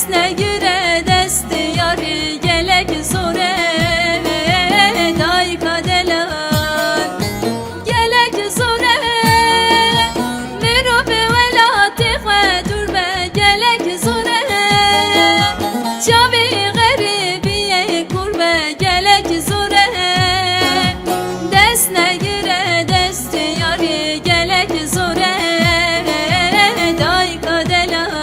Desne güre desti yari gelek zore dayka delan gelek zore mirobe velati durbe gelek zore çavi garibiye kurbe gelek zore desne güre desti yari gelek zore dayka delan.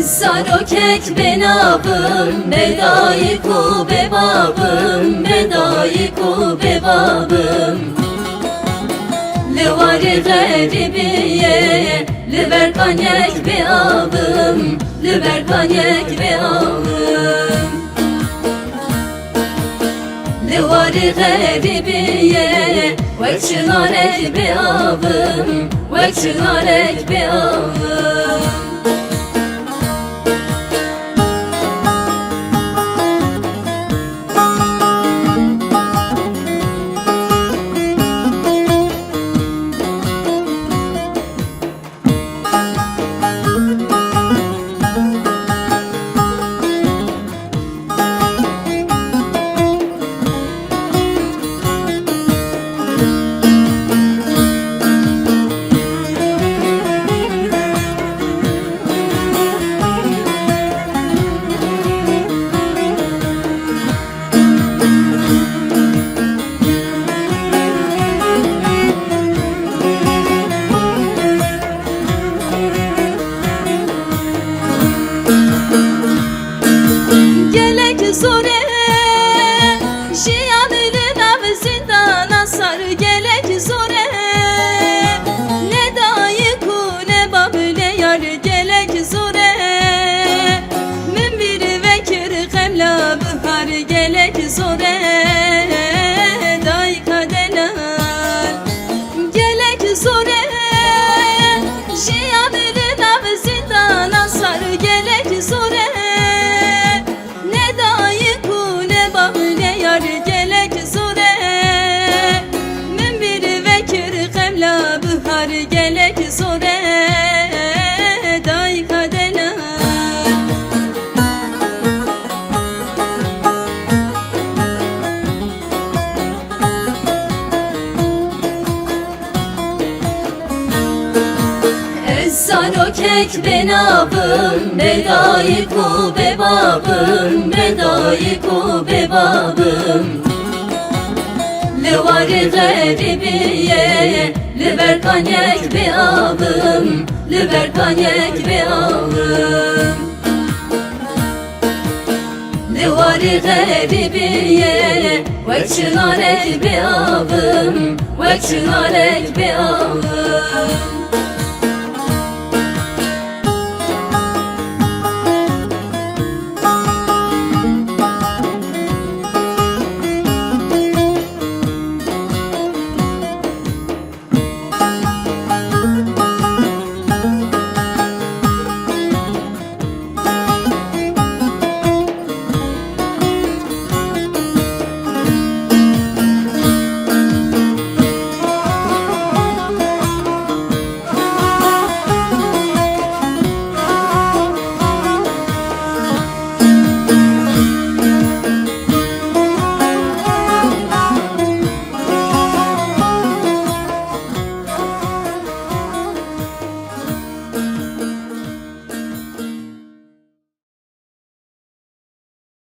Saro kek benabım, bedayı ku bebabım, bedayı ku bebabım. Levari garibiye, lever kanyek be abım, lever kanyek be abım. Levari garibiye, vek çınarek be abım, vek çınarek be abım. Zore şiyanını nav zindana sar gelek zore ne dayı ku ne babüle yar gelek zore min bir vekir kemla bihar gelek zore dayka delal gelek zore şiyanını nav zindana sar gelek zore gelek zore min bir vekir kemla bihar gelek zore dayka delal. Saro kek benabım, bedayı ku bebabım, bedayı ku bebabım. Levari garibiye, lever kanyek be abım, lever kanyek be abım. Levari garibiye, vek çınarek be abım, vek çınarek be abım.